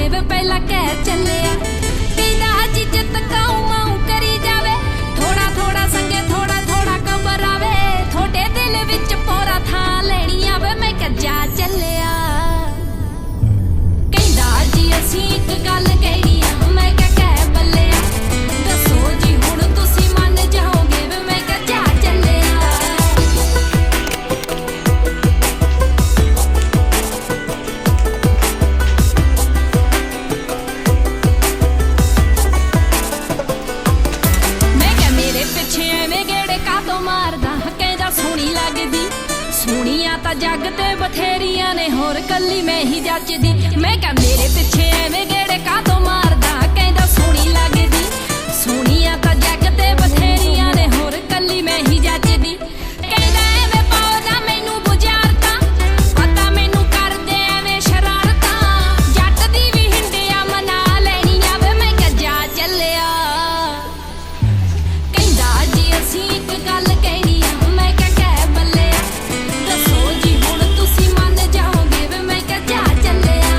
ਜਾਓਗੇ ਵੇ ਪਹਿਲਾਂ ਕਹਿ ਚੱਲਿਆ ਕਹਿੰਦਾ ਅੱਜ ਜਿੱਤ ਕਾਉ ਮਾਉ ਕਰੀ ਜਾਵੇ ਥੋੜਾ ਥੋੜਾ ਸੰਗੇ ਥੋੜਾ ਥੋੜਾ ਕਬਰਾਵੇ ਥੋੜੇ ਦਿਲ ਵਿੱਚ ਪੋਰਾ ਥਾਂ ਲੈਣੀ ਆਵੇ ਮੈਂ ਕੱਜਾ ਚੱਲਿਆ ਕਹਿੰਦਾ ਜੀ ਅਸੀਂ ਇੱਕ ਗੱਲ ਕਹਿਣੀ ਆ ਮੈਂ ਕਹਿ ਬੱਲਿਆ ਦੱਸੋ ਜੀ ਹੁਣ ਤੁਸੀਂ ਮੰਨ ਜਾਓਗੇ ਵੇ ਮੈਂ ਕੱਜਾ ਚੱਲਿਆ ਪਿੱਛੇ ਐਵੇਂ ਗੇੜੇ ਕਾਤੋਂ ਮਾਰਦਾ ਕਹਿੰਦਾ ਸੋਹਣੀ ਲੱਗਦੀ ਸੋਹਣੀਆਂ ਤਾਂ ਜੱਗ ਤੇ ਬਥੇਰੀਆਂ ਨੇ ਹੋਰ ਕੱਲੀ ਮੈਂ ਹੀ ਜੱਚਦੀ ਮੈਂ ਕਿਹਾ ਮੇਰੇ ਪਿੱਛੇ ਐਵੇਂ ਗੇੜੇ ਕਾਤੋਂ ਮਾਰਦਾ ਕਹਿੰਦਾ ਸੋਹਣੀ ਲੱਗਦੀ ਸੋਹਣੀਆਂ ਤਾਂ ਜੱਗ ਤੇ ਬਥੇਰੀਆਂ ਨੇ ਹੋਰ ਕੱਲੀ ਮੈਂ ਹੀ ਜੱਚਦੀ ਕਹਿੰਦਾ ਐਵੇਂ ਪਾਉਦਾ ਮੈਨੂੰ ਬੁਝਾਰਤਾਂ ਪਤਾ ਮੈਨੂੰ ਕਰਦੇ ਐਵੇਂ ਸ਼ਰਾਰਤਾਂ ਜੱਟ ਦੀ ਵੀ ਹਿੰਡਿਆ ਮਨਾ ਲੈਣੀ ਆਵੇ ਮੈਂ ਕਿਹਾ ਜਾ ਚੱਲਿਆ ਅਸੀਂ ਇੱਕ ਗੱਲ ਕਹਿਣੀ ਆ ਮੈਂ ਕਹਿ ਬੱਲਿਆ ਦੱਸੋ ਜੀ ਹੁਣ ਤੁਸੀਂ ਮੰਨ ਜਾਓਗੇ ਵੇ ਮੈਂ ਜਾ ਚੱਲਿਆ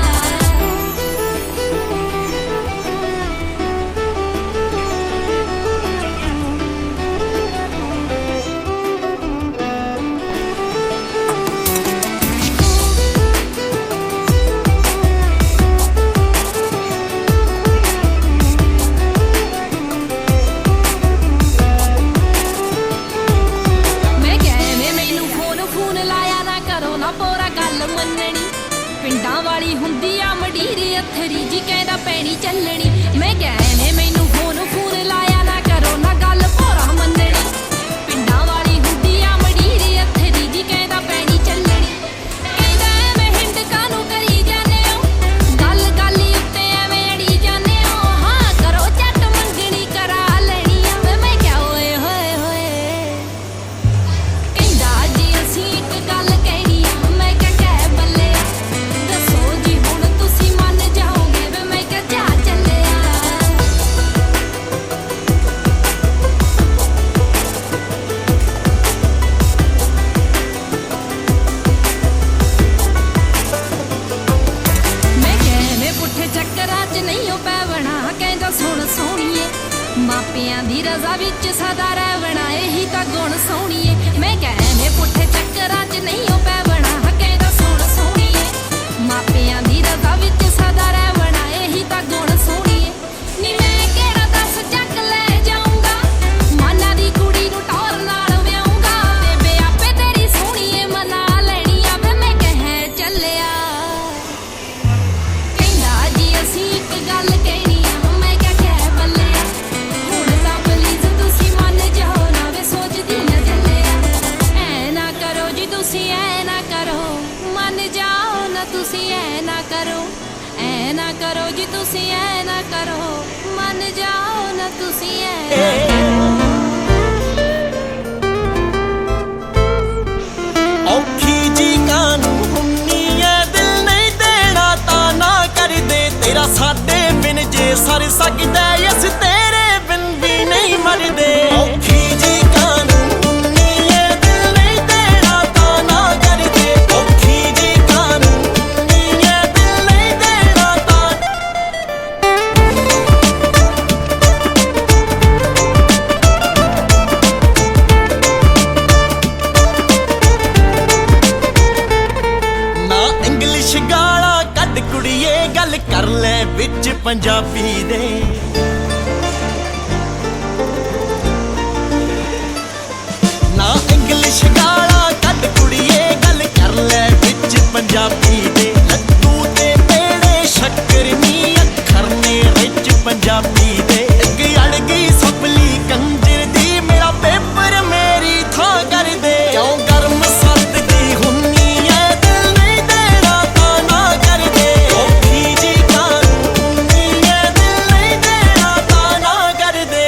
ਪੋਰਾ ਗੱਲ ਮੰਨਣੀ ਪਿੰਡਾਂ ਵਾਲੀ ਹੁੰਦੀ ਆ ਮਡੀਰ ਅਥਰੀ ਜੀ ਕਹਿੰਦਾ ਪੈਣੀ ਚੱਲਣੀ ਮੈਂ ਕਹਿ ਮੈਨੂੰ ਫੋਨ ਲਾਇਆ ਨਾ ਕਰੋ ਨਾ ਗੱਲ ਪੋਰਾ ਮੰਨਣੀ ਪਿੰਡਾਂ ਵਾਲੀ ਹੁੰਦੀ ਆ ਮਡੀਰ ਅਥਰੀ ਜੀ ਕਹਿੰਦਾ ਪੈਣੀ ਚੱਲਣੀ ਕਹਿੰਦਾ ਐਵੇਂ ਹਿੰਡ ਕਾਨੂੰ ਕਰੀ ਜਾਂਦੇ ਹੋ ਗੱਲ ਉੱਤੇ ਐਵੇਂ ਅੜੀ ਜਾਂਦੇ ਹੋ ਹਾਂ ਕਰੋ ਝੱਟ ਮੰਗਣੀ ਕਰਾ ਲੈਣੀ ਆ ਮੈਂ ਕਿਹਾ ਓਏ ਹੋਏ ਹੋਏ ਕਹਿੰਦਾ ਜੀ ਅਸੀਂ ਇੱਕ ਗੱਲ ਕਹਿਣੀ ਚੱਕਰਾਂ 'ਚ ਨਹੀਂ ਉਹ ਪੈਵਣਾ ਕਹਿੰਦਾ ਸੁਣ ਸੋਹਣੀਏ ਮਾਪਿਆਂ ਦੀ ਰਜ਼ਾ ਵਿੱਚ ਸਦਾ ਰਹਿਣਾ ਇਹੀ ਤਾਂ ਗੁਣ ਸੋਹਣੀਏ ਮੈਂ ਕਹਿ ਪੁੱਠੇ ਚੱਕਰਾਂ 'ਚ ਨਹੀਂ ਉਹ ਪੈਵਣਾ ਕਹਿੰਦਾ ਸੁਣ ਸੋਹਣੀਏ ਮਾਪਿਆਂ ਦੀ ਰਜ਼ਾ ਵਿੱਚ ਸਦਾ ਰਹਿਣਾ ਇਹੀ ਤਾਂ ਗੁਣ ਸੋਹਣੀਏ ਨੀ ਮੈਂ ਕਿਹੜਾ ਦੱਸ ਚੱਕ ਲੈ ਜਾਊਂਗਾ ਮਾਨਾ ਦੀ ਕੁੜੀ ਨੂੰ ਟੌਰ ਨਾਲ ਵਿਆਹੂੰਗਾ ਬੇਬੇ ਆਪੇ ਤੇਰੀ ਸੋਹਣੀਏ ਮਨਾ ਲੈਣੀ ਆਵੇ ਮੈਂ ਕਹਿ ਚੱਲਿਆ ਅਸੀਂ ਇੱਕ ਗੱਲ ਕਹਿਣੀ ਆ ਮੈਂ ਕਹਿ ਬੱਲਿਆ ਹੁਣ ਤਾਂ ਪਲੀਜ਼ ਤੁਸੀਂ ਮੰਨ ਜਾਓ ਨਾ ਵੇ ਸੋਚਦੀ ਨਾ ਚੱਲਿਆ ਐ ਨਾ ਕਰੋ ਜੀ ਤੁਸੀਂ ਐ ਨਾ ਕਰੋ ਮੰਨ ਜਾਓ ਨਾ ਤੁਸੀਂ ਐ ਨਾ ਕਰੋ ਜੀ ਤੁਸੀਂ ਐ ਨਾ ਕਰੋ ਮੰਨ ਜਾਓ ਨਾ ਤੁਸੀਂ ਐ ਔਖੀ ਜੀ ਕਾਨੂੰ ਹੁੰਨੀ ਐ ਦਿਲ ਨਹੀਂ ਦੇਣਾ ਤਾਂ ਨਾ ਕਰਦੇ ਤੇਰਾ ਸਾਡੇ ਬਿਨ ਜੇ ਸਰ ਸਕਦਾ ਅਸੀਂ ਤੇਰੇ ਬਿਨ ਵੀ ਨਹੀਂ ਮਰਦੇ ਔਖੀ ਜੀ ਕਾਨੂੰ ਹੁੰਨੀ ਐ ਦਿਲ ਨਹੀਂ ਦੇਣਾ ਤਾਂ ਨਾ ਕਰਦੇ ਔਖੀ ਜੀ ਕਾਨੂੰ ਹੁੰਨੀ ਐ ਦਿਲ ਨਹੀਂ ਦੇਣਾ ਤਾਂ ਨਾ ਇੰਗਲਿਸ਼ ਗਾਲਾਂ ਕੱਢ ਕੁੜੀਏ ਗੱਲ ਕਰ ਲੈ ਵਿੱਚ ਪੰਜਾਬੀ ਦੇ ਨਾ ਇੰਗਲਿਸ਼ ਗਾਲਾਂ ਕੱਢ ਕੁੜੀਏ ਗੱਲ ਕਰ ਲੈ ਵਿੱਚ ਪੰਜਾਬੀ ਦੇ ਲੱਡੂ ਤੇ ਪੇੜੇ ਸ਼ੱਕਰ ਨੀ ਅੱਖਰ ਨੇ ਰਿਚ ਪੰਜਾਬੀ ਦੇ ਇੱਕ ਅੜ ਗਈ ਸਪਲੀ ਕੰਜਰ ਦੀ ਮੇਰਾ ਪੇਪਰ ਮੇਰੀ ਥਾਂ ਕਰ ਦੇ ਕਿਉਂ ਗਰਮ ਸਰਦ ਦੀ ਹੁੰਨੀ ਐ ਦਿਲ ਨਹੀਂ ਦੇਣਾ ਤਾਂ ਨਾ ਕਰਦੇ ਔਖੀ ਜੀ ਕਾਨੂੰ ਹੁੰਨੀ ਐ ਦਿਲ ਨਹੀਂ ਦੇਣਾ ਤਾਂ ਨਾ ਕਰਦੇ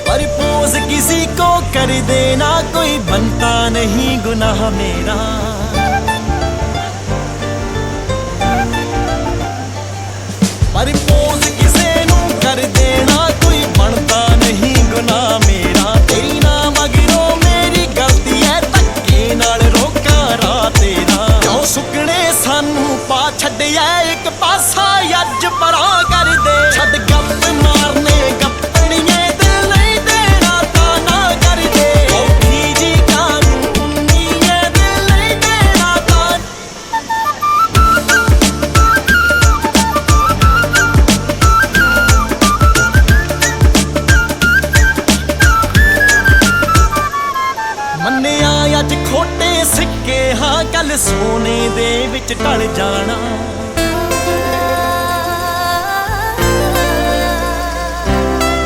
प्रपोज किसी को कर देना कोई बनता नहीं गुनाह मेरा प्रपोज किसी नू कर देना कोई बनता नहीं गुनाह मेरा ਕੱਲ ਸੋਨੇ ਦੇ ਵਿੱਚ ਢਲ ਜਾਣਾ।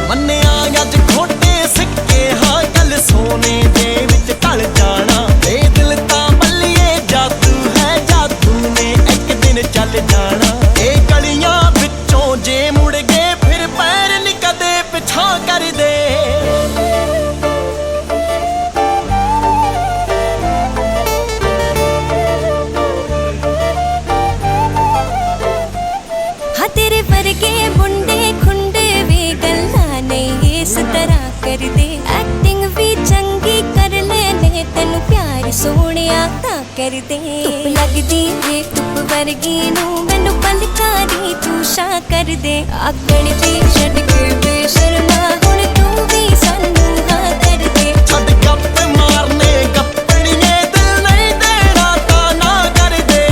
ਮੰਨਿਆ ਅੱਜ ਖੋਟੇ ਸਿੱਕੇ ਹਾਂ ਕੱਲ ਸੋਨੇ ਦੇ ਵਿੱਚ ਢਲ ਜਾਣਾ। ਇਹ ਦਿਲ ਤਾਂ ਬੱਲੀਏ ਜਾਦੂ ਹੈ, ਜਾਦੂ ਨੇ ਇੱਕ ਦਿਨ ਚੱਲ ਜਾਣਾ। ਇਹ ਗਲੀਆਂ ਵਿੱਚੋਂ ਜੇ ਮੁੜ ਗਏ ਫਿਰ ਪੈਰ ਨੀ ਕਦੇ ਪਿਛਾਂ ਕਰਦੇ। ਹਾਂ ਤੇਰੇ ਵਰਗੇ ਮੁੰਡੇ ਖੁੰਡੇ ਵੀ ਗੱਲਾਂ ਨਹੀਂ ਇਸ ਤਰ੍ਹਾਂ ਕਰਦੇ। ਐਕਟਿੰਗ ਵੀ ਚੰਗੀ ਕਰ ਲੈਨੇ ਤੈਨੂੰ ਪਿਆਰ ਸੋਹਣਿਆ ਤਾਂ ਕਰਦੇ। ਧੁੱਪ ਲੱਗਦੀ ਏ ਧੁੱਪ ਵਰਗੀ ਨੂੰ ਮੈਨੂੰ ਪਲਕਾਂ ਦੀ ਤੂੰ ਛਾਂ ਕਰ ਦੇ। ਆਕੜ ਦੀ ਛੱਡ ਕੇ ਬੇਸ਼ਰਮਾ ਹੁਣ ਤੂੰ ਵੀ ਸਾਨੂੰ ਹਾਂ ਕਰ ਦੇ। ਛੱਡ ਗੱਪ ਮਾਰਨੇ ਗੱਪਣੀਏ ਦਿਲ ਨਹੀਂ ਦੇਣਾ ਤਾਂ ਨਾ ਕਰ ਦੇ।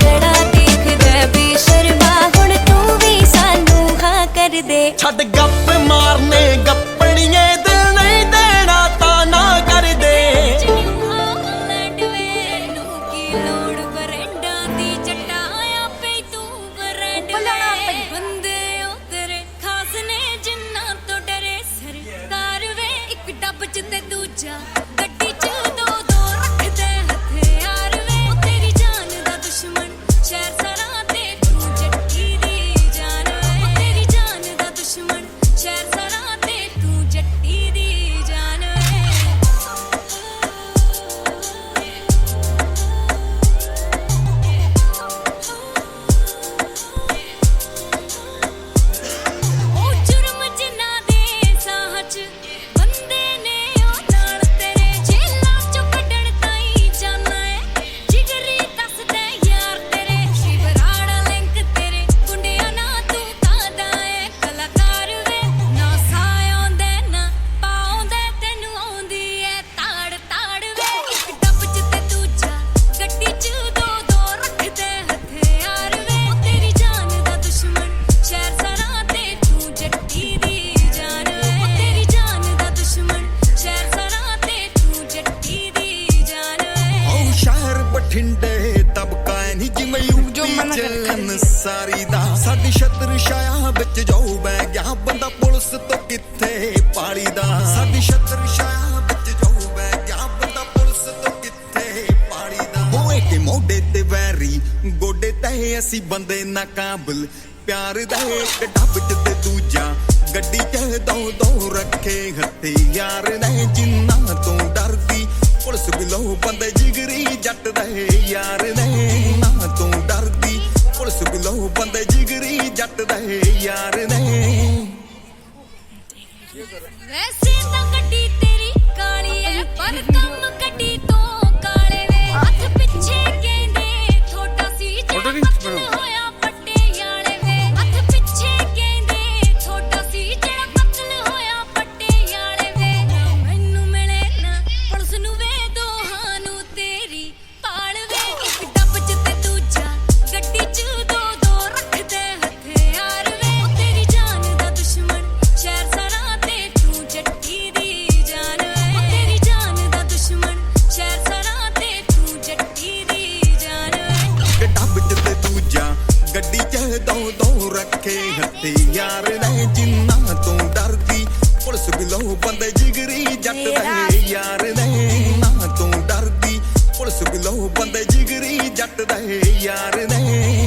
ਗੜਾ ਦੇਖਦਾ ਬੇਸ਼ਰਮਾ ਹੁਣ ਤੂੰ ਵੀ ਸਾਨੂੰ ਹਾਂ ਕਰ ਦੇ। ਛੱਡ ਗੱਪ ਮਾਰਨੇ ਗੱਪਣੀਏ ਦਿਲ ਨਹੀਂ ਦੇਣਾ ਤਾਂ ਨਾ ਕਰ ਦੇ। ਤੇ ਦੂਜਾ ਗੱਡੀ ਚ ਦੋ ਦੋ ਰੱਖਦੇ ਹਥਿਆਰ ਵੇ। ਉਹ ਤੇਰੀ ਜਾਨ ਦਾ ਦੁਸ਼ਮਣ ਸ਼ਹਿਰ ਸਰਾਂ ਤੇ ਤੂੰ ਜੱਟੀ ਦੀ ਜਾਨ ਵੇ। ਉਹ ਤੇਰੀ ਜਾਨ ਦਾ ਦੁਸ਼ਮਣ ਸ਼ਹਿਰ ਸਰਾਂ ਤੇ ਤੂੰ ਜੱਟੀ ਦੀ ਜਾਨ ਵੇ। ਉਹ ਜੁਰਮ ਜਿਨ੍ਹਾਂ ਦੇ ਸਾਹ ਚ ਬੰਦੇ ਨੇ ਬਠਿੰਡੇ ਦਬਕਾ ਨਹੀਂ ਜਿਵੇਂ ਯੂਪੀ ਚੱਲਣ ਸਾਰੀ ਦਾ। ਸਾਡੀ ਛਤਰ ਛਾਇਆ ਵਿੱਚ ਜਾਊ ਬੈ ਗਿਆ ਬੰਦਾ ਪੁਲਿਸ ਤੋਂ ਕਿੱਥੇ ਪਾਲੀ ਦਾ। ਸਾਡੀ ਛਤਰ ਛਾਇਆ ਵਿੱਚ ਜਾਊ ਬੈ ਗਿਆ ਬੰਦਾ ਪੁਲਿਸ ਤੋਂ ਕਿੱਥੇ ਪਾਲੀ ਦਾ। ਹੋਏ ਕਿ ਮੋਢੇ ਤੇ ਵੈਰੀ ਗੋਡੇ ਤੇ ਅਸੀਂ ਬੰਦੇ ਨਾਕਾਬਲ। ਪਿਆਰ ਦਾ ਇੱਕ ਡੱਬ ਚ ਤੇ ਦੂਜਾ ਗੱਡੀ ਚ ਦੋ ਦੋ ਰੱਖੇ ਹਥਿਆਰ ਨੇ ਜਿੰਨਾਂ ਤੋਂ ਡਰਦੀ ਪੁਲਿਸ ਬਿਲੋ ਬੰਦੇ ਜਿਗਰੀ ਜੱਟ ਦੇ ਯਾਰ ਨੇ। ਨਾ ਤੂੰ ਡਰਦੀ ਪੁਲਿਸ ਬਿਲੋ ਬੰਦੇ ਜਿਗਰੀ ਜੱਟ ਦੇ ਯਾਰ ਨੇ। ਵੈਸੇ ਤਾਂ ਗੱਡੀ ਤੇਰੀ ਕਾਲੀ ਐ ਪਰ ਕੰਮ ਗੱਡੀ ਤੋਂ ਕਾਲੇ ਵੇ। ਹੱਥ ਪਿੱਛੇ ਕਹਿੰਦੇ ਥੋੜਾ ਸੀ ਜਿਹੜਾ ਕਤਲ ਹੋਇਆ ਪੱਟੇ ਵਾਲੇ ਵੇ। ਹੱਥ ਪਿੱਛੇ ਕਹਿੰਦੇ ਥੋੜਾ ਸੀ ਜਿਹੜਾ ਕਤਲ ਹੋਇਆ ਪੱਟੇ ਵਾਲੇ ਵੇ। ਮੈਨੂੰ ਮਿਲੇ ਨਾ ਪੁਲਿਸ ਨੂੰ ਵੇ ਦੋਹਾਂ ਨੂੰ ਤੇਰੀ ਪਾਲ ਵੇ। ਇੱਕ ਡੱਬ ਚ ਤੇ ਦੂਜਾ ਗੱਡੀ ਚ ਦੋ ਦੋ ਰੱਖਦੇ ਹਥਿਆਰ ਵੇ। ਉਹ ਤੇਰੀ ਜਾਨ ਦਾ ਦੁਸ਼ਮਣ ਸ਼ਹਿਰ ਸਰਾਂ ਤੇ ਤੂੰ ਜੱਟੀ ਦੀ ਜਾਨ ਵੇ। ਉਹ ਤੇਰੀ ਜਾਨ ਦਾ ਦੁਸ਼ਮਣ ਸ਼ਹਿਰ ਸਰਾਂ ਤੇ ਤੂੰ ਜੱਟੀ ਦੀ ਜਾਨ ਵੇ। ਡੱਬ ਚ ਤੇ ਦੂਜਾ ਗੱਡੀ ਚ ਦੋ ਦੋ ਰੱਖੇ ਹਥਿਆਰ ਨੇ ਜਿੰਨਾਂ ਤੋਂ ਡਰਦੀ ਪੁਲਿਸ ਬਿਲੋ ਬੰਦੇ ਜਿਗਰੀ ਜੱਟ ਦੇ ਯਾਰ ਨੇ। ਨਾ ਤੂੰ ਡਰਦੀ ਪੁਲਿਸ ਬਿਲੋ ਬੰਦੇ ਜਿਗਰੀ ਜੱਟ ਦੇ ਯਾਰ ਨੇ।